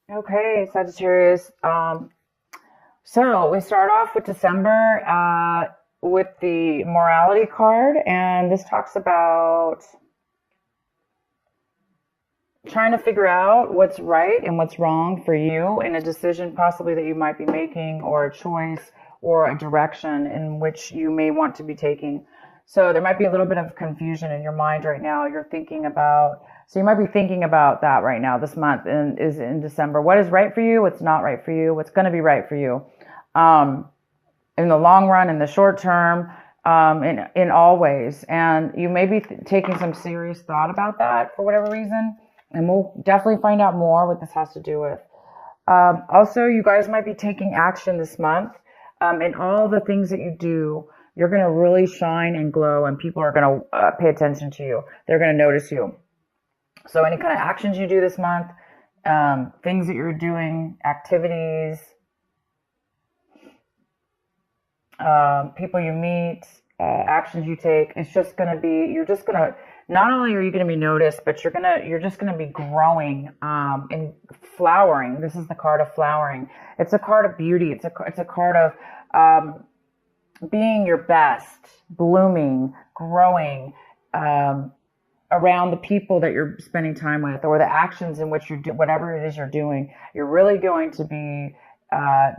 Okay, Sagittarius. So we start off with December with the morality card, and this talks about trying to figure out what's right and what's wrong for you in a decision possibly that you might be making, or a choice, or a direction in which you may want to be taking. So there might be a little bit of confusion in your mind right now. So you might be thinking about that right now, this month, and is in December. What is right for you? What's not right for you? What's going to be right for you? Um, in the long run, in the short term, in all ways. And you may be taking some serious thought about that for whatever reason. And we'll definitely find out more what this has to do with. Also, you guys might be taking action this month. In all the things that you do, you're going to really shine and glow, and people are going to pay attention to you. They're going to notice you. So any kind of actions you do this month, things that you're doing, activities, people you meet, actions you take, it's just going to be, you're just going to, not only are you going to be noticed, but you're just going to be growing, and flowering. This is the card of flowering. It's a card of beauty. It's a card of, being your best, blooming, growing, around the people that you're spending time with, or the actions in which whatever it is you're doing, you're really going to be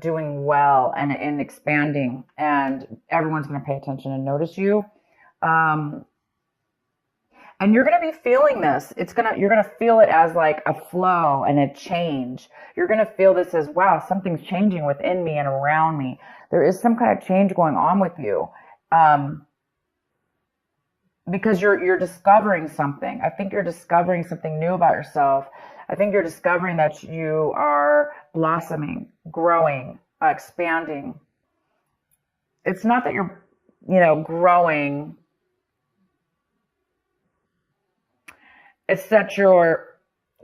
doing well and expanding, and everyone's going to pay attention and notice you. Um, and you're going to be feeling this. You're going to feel it as like a flow and a change. You're going to feel this as, wow, something's changing within me and around me. There is some kind of change going on with you. Because you're discovering something. I think you're discovering something new about yourself. I think you're discovering that you are blossoming, growing, expanding. It's not that you're growing. It's that you're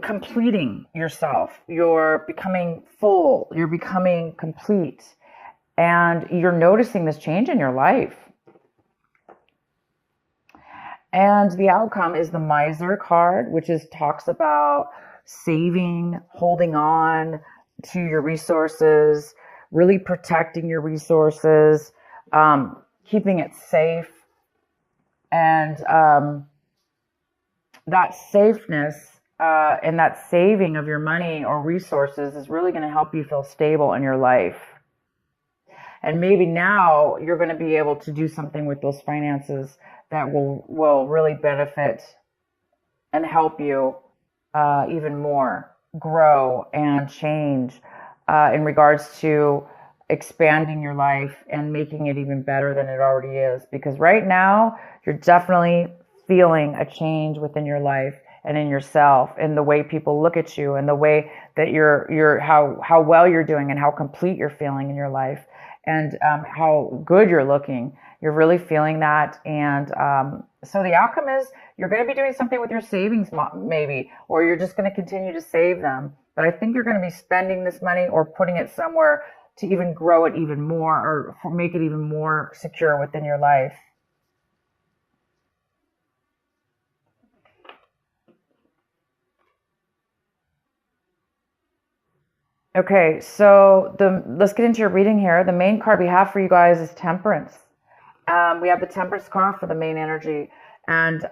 completing yourself. You're becoming full. You're becoming complete. And you're noticing this change in your life. And the outcome is the Miser card, which talks about saving, holding on to your resources, really protecting your resources, keeping it safe. And that safeness and that saving of your money or resources is really going to help you feel stable in your life. And maybe now you're going to be able to do something with those finances that will really benefit and help you even more grow and change in regards to expanding your life and making it even better than it already is. Because right now, you're definitely feeling a change within your life and in yourself, in the way people look at you, and the way that how well you're doing, and how complete you're feeling in your life, and how good you're looking. You're really feeling that. And so the outcome is you're going to be doing something with your savings, maybe, or you're just going to continue to save them. But I think you're going to be spending this money or putting it somewhere to even grow it even more, or make it even more secure within your life. Okay, so let's get into your reading here. The main card we have for you guys is Temperance. We have the Temperance card for the main energy, and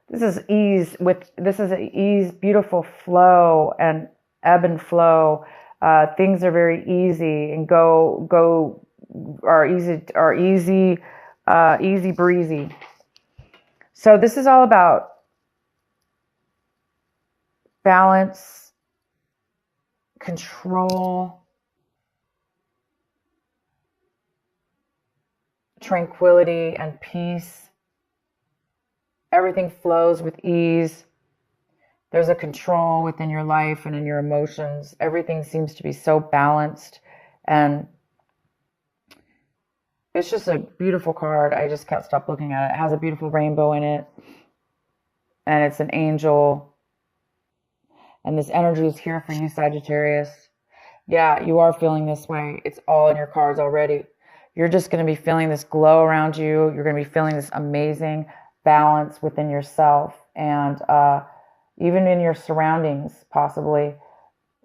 this is ease. This is ease, beautiful flow and ebb and flow. Things are very easy and easy breezy. So this is all about balance, control, tranquility, and peace. Everything flows with ease. There's a control within your life and in your emotions. Everything seems to be so balanced, and it's just a beautiful card. I just can't stop looking at it. It has a beautiful rainbow in it, and it's an angel. And this energy is here for you, Sagittarius. Yeah, you are feeling this way. It's all in your cards already. You're just going to be feeling this glow around you. You're going to be feeling this amazing balance within yourself, and even in your surroundings, possibly.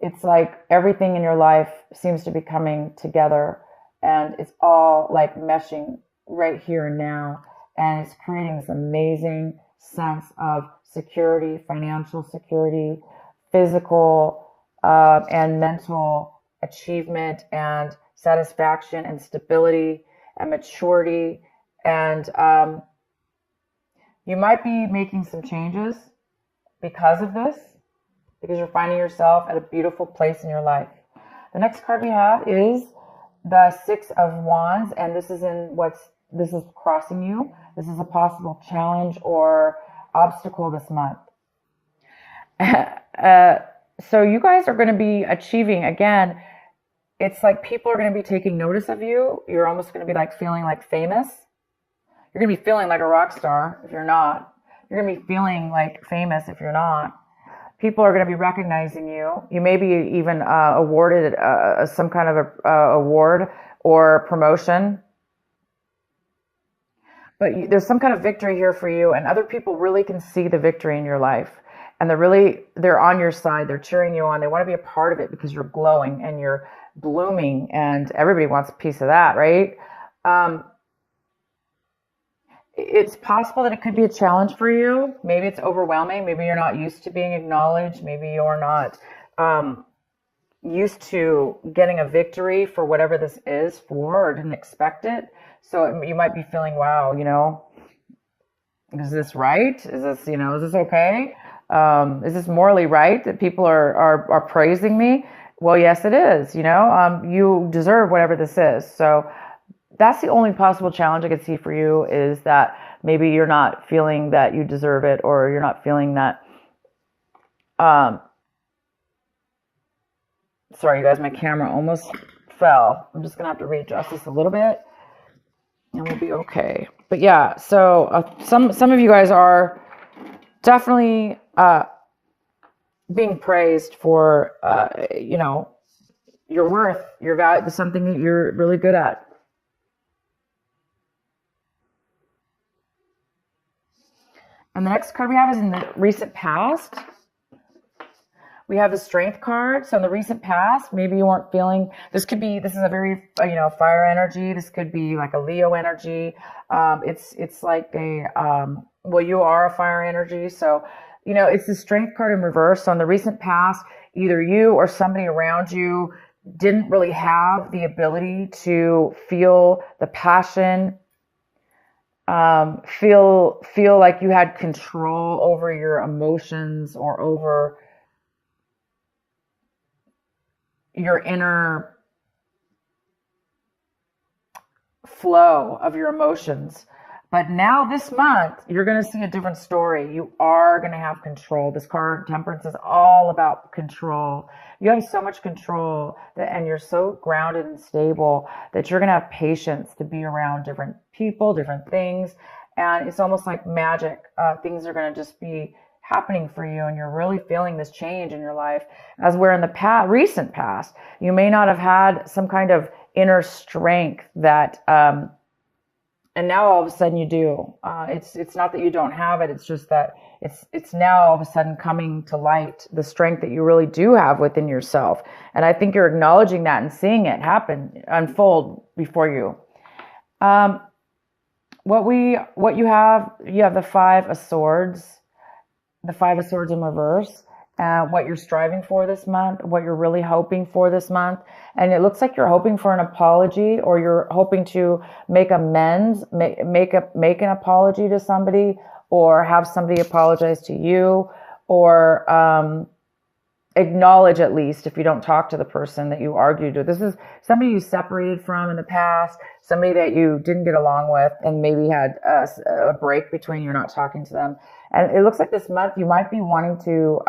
it's like everything in your life seems to be coming together, and it's all like meshing right here and now. And it's creating this amazing sense of security, financial security, physical and mental achievement and satisfaction and stability and maturity. And you might be making some changes because of this, because you're finding yourself at a beautiful place in your life. The next card we have is the Six of Wands, and this is crossing you. This is a possible challenge or obstacle this month. So you guys are going to be achieving, again, it's like people are going to be taking notice of you. You're almost going to be like feeling like famous. You're going to be feeling like a rock star if you're not. You're going to be feeling like famous if you're not. People are going to be recognizing you. You may be even awarded some kind of award or promotion. But there's some kind of victory here for you, and other people really can see the victory in your life. And they're on your side. They're cheering you on. They want to be a part of it because you're glowing and you're blooming, and everybody wants a piece of that, right? It's possible that it could be a challenge for you. Maybe it's overwhelming. Maybe you're not used to being acknowledged. Maybe you're not used to getting a victory for whatever this is for, or didn't expect it. So you might be feeling, wow, is this right? Is this okay? Is this morally right that people are praising me? Well, yes, it is. You deserve whatever this is. So that's the only possible challenge I could see for you, is that maybe you're not feeling that you deserve it, or you're not feeling that. Sorry, you guys, my camera almost fell. I'm just going to have to readjust this a little bit, and we'll be okay. But yeah, so some of you guys are definitely being praised for, your worth, your value, something that you're really good at. And the next card we have is in the recent past. We have the Strength card. So in the recent past, maybe you weren't feeling, this is a very, fire energy. This could be like a Leo energy. It's like you are a fire energy. So, it's the Strength card in reverse. So in the recent past, either you or somebody around you didn't really have the ability to feel the passion, feel like you had control over your emotions or over your inner flow of your emotions. But now this month, you're going to see a different story. You are going to have control. This card, Temperance, is all about control. You have so much control and you're so grounded and stable that you're going to have patience to be around different people, different things. And it's almost like magic. Things are going to just be happening for you, and you're really feeling this change in your life. As where in the recent past, you may not have had some kind of inner strength that, and now all of a sudden you do. It's not that you don't have it. It's just that it's now all of a sudden coming to light, the strength that you really do have within yourself. And I think you're acknowledging that and seeing it unfold before you. What you have the Five of Swords. The Five of Swords in reverse, what you're striving for this month, what you're really hoping for this month. And it looks like you're hoping for an apology, or you're hoping to make amends, make an apology to somebody, or have somebody apologize to you, or acknowledge, at least if you don't talk to the person that you argued with. This is somebody you separated from in the past, somebody that you didn't get along with, and maybe had a break between you not talking to them. And it looks like this month you might be wanting to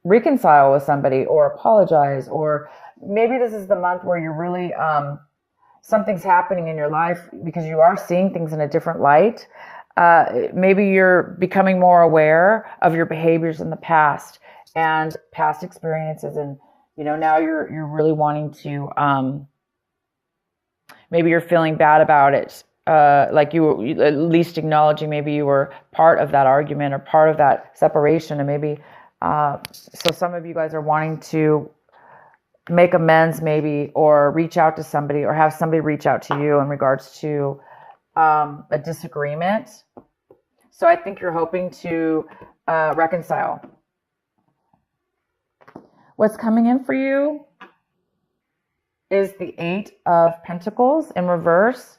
reconcile with somebody or apologize, or maybe this is the month where you're really, something's happening in your life because you are seeing things in a different light. Maybe you're becoming more aware of your behaviors in the past and past experiences, and now you're really wanting to, maybe you're feeling bad about it, like you at least acknowledging maybe you were part of that argument or part of that separation, and maybe So some of you guys are wanting to make amends maybe, or reach out to somebody, or have somebody reach out to you in regards to a disagreement. So I think you're hoping to reconcile. What's coming in for you is the 8 of Pentacles in reverse.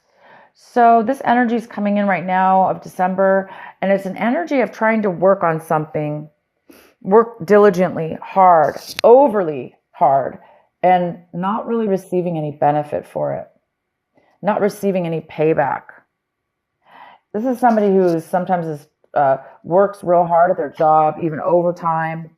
So this energy is coming in right now of December, and it's an energy of trying to work on something, work diligently, hard, overly hard, and not really receiving any benefit for it, not receiving any payback. This is somebody who sometimes works real hard at their job, even overtime,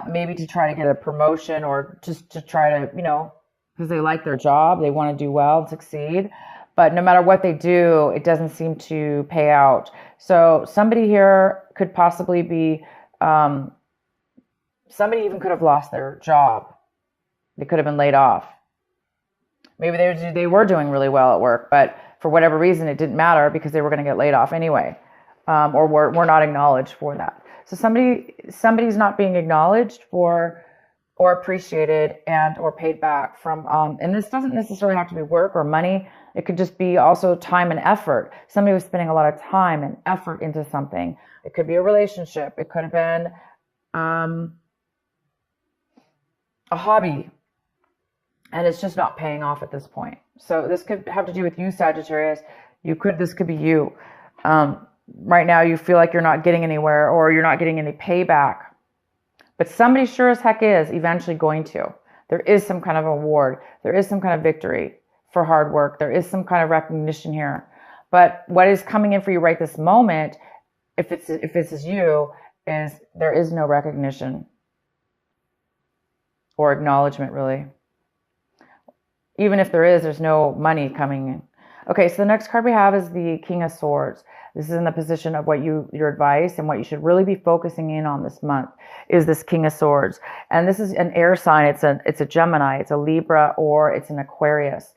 maybe to try to get a promotion, or just to try to, because they like their job, they want to do well and succeed. But no matter what they do, it doesn't seem to pay out. So somebody here could possibly be, somebody even could have lost their job. They could have been laid off. Maybe they were doing really well at work, but for whatever reason, it didn't matter because they were going to get laid off anyway, or were not acknowledged for that. So somebody's not being acknowledged for, or appreciated, and or paid back from, and this doesn't necessarily have to be work or money. It could just be also time and effort. Somebody was spending a lot of time and effort into something. It could be a relationship. It could have been a hobby, and it's just not paying off at this point. So this could have to do with you, Sagittarius. This could be you. Right now you feel like you're not getting anywhere, or you're not getting any payback. But somebody sure as heck is eventually going to. There is some kind of award. There is some kind of victory for hard work. There is some kind of recognition here. But what is coming in for you right this moment, if this is you, is there is no recognition or acknowledgement, really. Even if there is, there's no money coming in. Okay, so the next card we have is the King of Swords. This is in the position of what your advice and what you should really be focusing in on this month is this King of Swords. And this is an air sign. It's a Gemini, it's a Libra, or it's an Aquarius.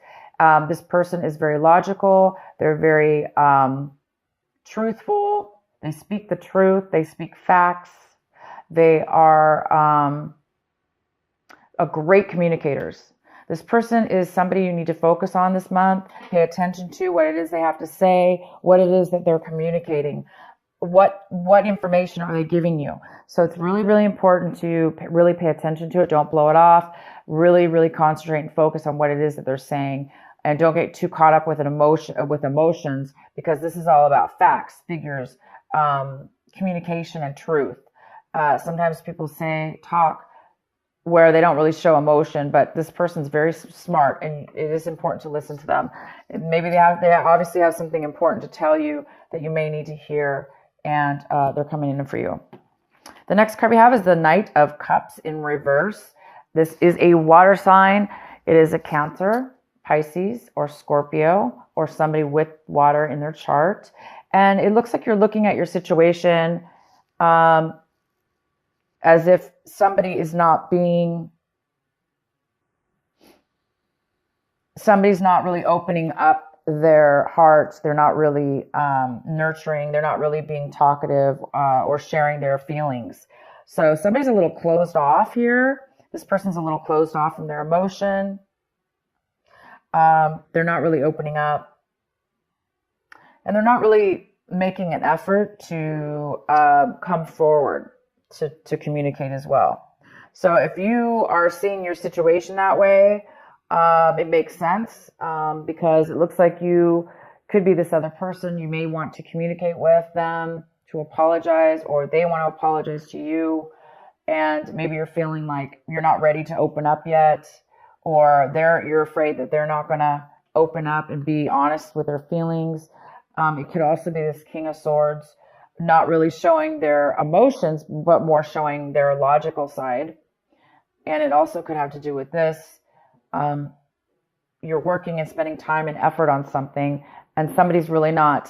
This person is very logical. They're very truthful. They speak the truth. They speak facts. They are great communicators. This person is somebody you need to focus on this month. Pay attention to what it is they have to say, what it is that they're communicating, what information are they giving you. So it's really, really important to really pay attention to it. Don't blow it off. Really, really concentrate and focus on what it is that they're saying, and don't get too caught up with emotions, because this is all about facts, figures, communication, and truth. Sometimes people talk where they don't really show emotion, but this person's very smart, and it is important to listen to them. Maybe they obviously have something important to tell you that you may need to hear, and they're coming in for you. The next card we have is the Knight of Cups in reverse. This is a water sign. It is a Cancer, Pisces, or Scorpio, or somebody with water in their chart. And it looks like you're looking at your situation as if somebody's not really opening up their hearts. They're not really nurturing. They're not really being talkative or sharing their feelings. So somebody's a little closed off here. This person's a little closed off from their emotion. They're not really opening up. And they're not really making an effort to come forward to communicate as well. So if you are seeing your situation that way, it makes sense because it looks like you could be this other person. You may want to communicate with them to apologize, or they want to apologize to you, and maybe you're feeling like you're not ready to open up yet, or you're afraid that they're not going to open up and be honest with their feelings. It could also be this King of Swords not really showing their emotions, but more showing their logical side. And it also could have to do with this. You're working and spending time and effort on something, and somebody's really not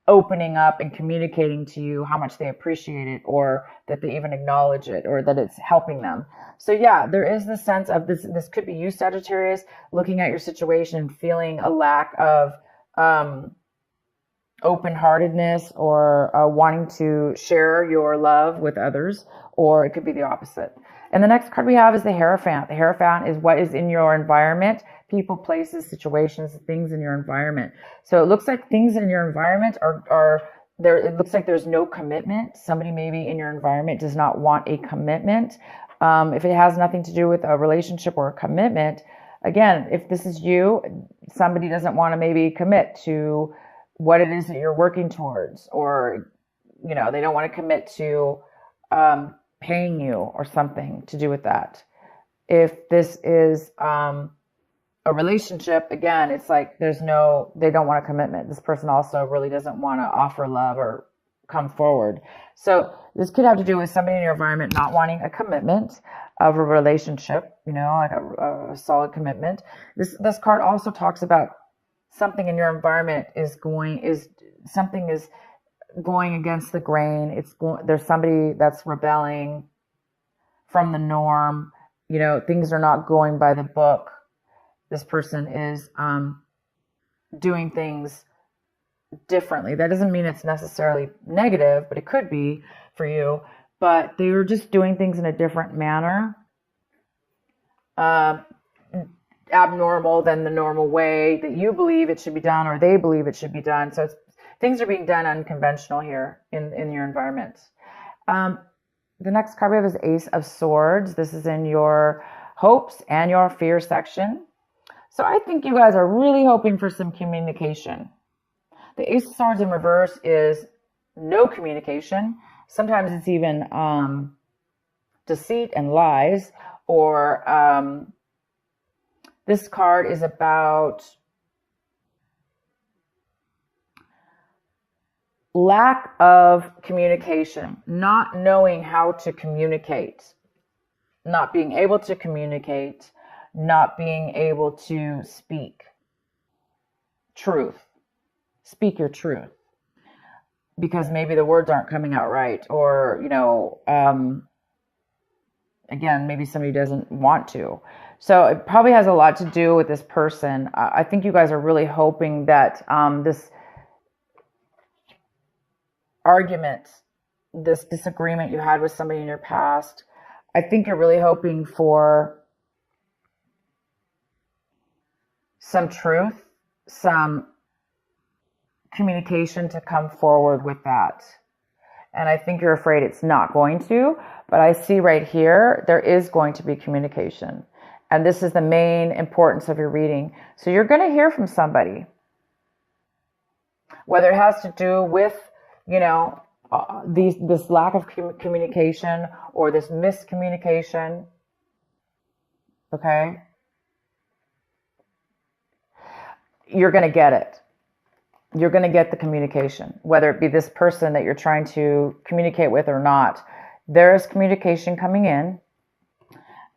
opening up and communicating to you how much they appreciate it, or that they even acknowledge it, or that it's helping them. So yeah, there is this sense of this could be you, Sagittarius, looking at your situation and feeling a lack of open-heartedness or wanting to share your love with others, or it could be the opposite. And the next card we have is the Hierophant. The Hierophant is what is in your environment, people, places, situations, things in your environment. So it looks like things in your environment are there. It looks like there's no commitment. Somebody maybe in your environment does not want a commitment. If it has nothing to do with a relationship or a commitment, again, if this is you, somebody doesn't want to maybe commit to what it is that you're working towards, or, you know, they don't want to commit to paying you or something to do with that. If this is a relationship, again, it's like they don't want a commitment. This person also really doesn't want to offer love or come forward. So this could have to do with somebody in your environment not wanting a commitment of a relationship, you know, like a solid commitment. This card also talks about something in your environment is going against the grain. There's somebody that's rebelling from the norm. You know, things are not going by the book. This person is doing things differently. That doesn't mean it's necessarily negative, but it could be for you. But they were just doing things in a different manner, abnormal than the normal way that you believe it should be done, or they believe it should be done. So things are being done unconventional here in your environment. The next card we have is Ace of Swords. This is in your hopes and your fear section. So I think you guys are really hoping for some communication. The Ace of Swords in reverse is no communication. Sometimes it's even deceit and lies, or this card is about lack of communication, not knowing how to communicate, not being able to communicate, not being able to speak truth. Speak your truth, because maybe the words aren't coming out right, or, you know, again, maybe somebody doesn't want to. So it probably has a lot to do with this person. I think you guys are really hoping that this argument, this disagreement you had with somebody in your past, I think you're really hoping for some truth, some communication to come forward with that. And I think you're afraid it's not going to, but I see right here, there is going to be communication. And this is the main importance of your reading. So you're going to hear from somebody, whether it has to do with, you know, this lack of communication or this miscommunication. Okay. You're going to get it. You're going to get the communication, whether it be this person that you're trying to communicate with or not. There is communication coming in,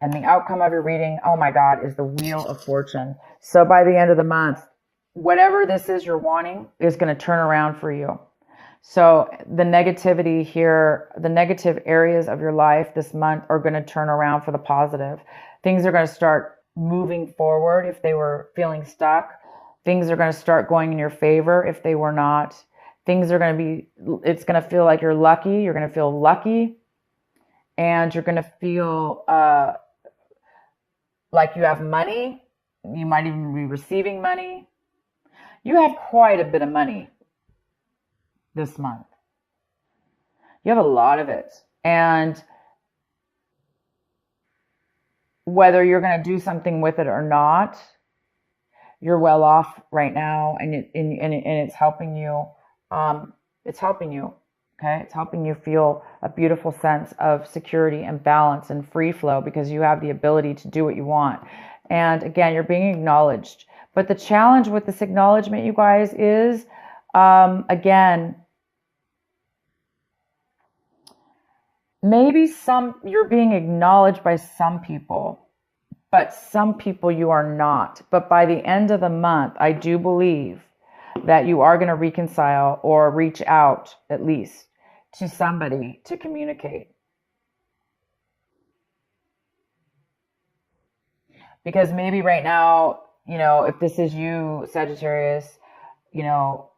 and the outcome of your reading, oh my God, is the Wheel of Fortune. So by the end of the month, whatever this is you're wanting is going to turn around for you. So the negativity here, the negative areas of your life this month are going to turn around for the positive. Things are going to start moving forward if they were feeling stuck. Things are going to start going in your favor if they were not. Things are going to be, it's going to feel like you're lucky. You're going to feel lucky. And you're going to feel like you have money. You might even be receiving money. You have quite a bit of money this month. You have a lot of it. And whether you're going to do something with it or not, you're well off right now, and it's helping you. It's helping you. Okay, it's helping you feel a beautiful sense of security and balance and free flow, because you have the ability to do what you want. And again, you're being acknowledged. But the challenge with this acknowledgement, you guys, is again, maybe you're being acknowledged by some people, but some people you are not. But by the end of the month, I do believe that you are going to reconcile or reach out at least to somebody to communicate. Because maybe right now, you know, if this is you, Sagittarius, you know,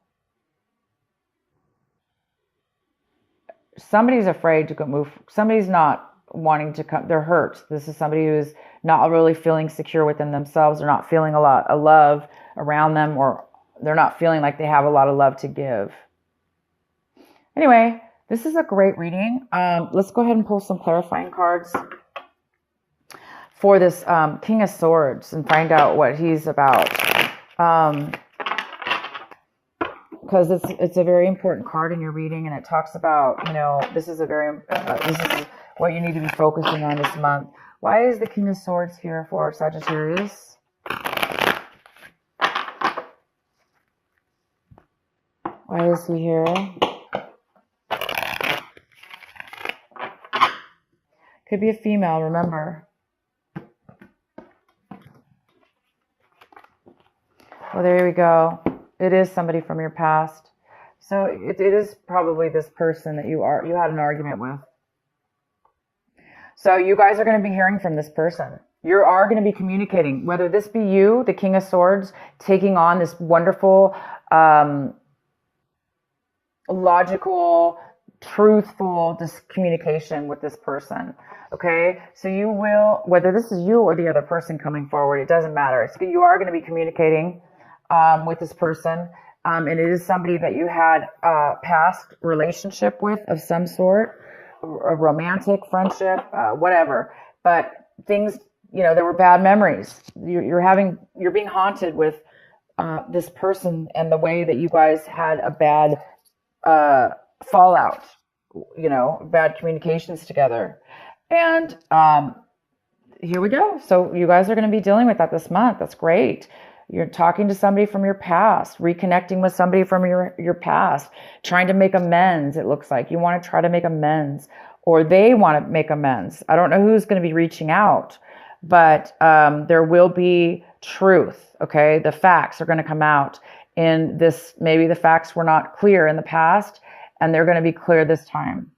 somebody's afraid to go move. Somebody's not wanting to come. They're hurt. This is somebody who's not really feeling secure within themselves. They're not feeling a lot of love around them, or they're not feeling like they have a lot of love to give. Anyway, this is a great reading. Let's go ahead and pull some clarifying cards for this King of Swords and find out what he's about. Because it's a very important card in your reading, and it talks about, you know, this is what you need to be focusing on this month. Why is the King of Swords here for Sagittarius? Why is he here? Could be a female, remember. Well, there we go. It is somebody from your past. So it is probably this person that you had an argument with. So you guys are going to be hearing from this person. You are going to be communicating, whether this be you, the King of Swords, taking on this wonderful, logical, truthful communication with this person. Okay, so you will, whether this is you or the other person coming forward, it doesn't matter. You are going to be communicating with this person, and it is somebody that you had a past relationship with of some sort, a romantic friendship, whatever. But things, you know, there were bad memories. You're being haunted with this person and the way that you guys had a bad fallout, you know, bad communications together. And here we go. So you guys are going to be dealing with that this month. That's great. You're talking to somebody from your past, reconnecting with somebody from your past, trying to make amends. It looks like you want to try to make amends, or they want to make amends. I don't know who's going to be reaching out, but there will be truth. Okay. The facts are going to come out in this. Maybe the facts were not clear in the past, and they're going to be clear this time.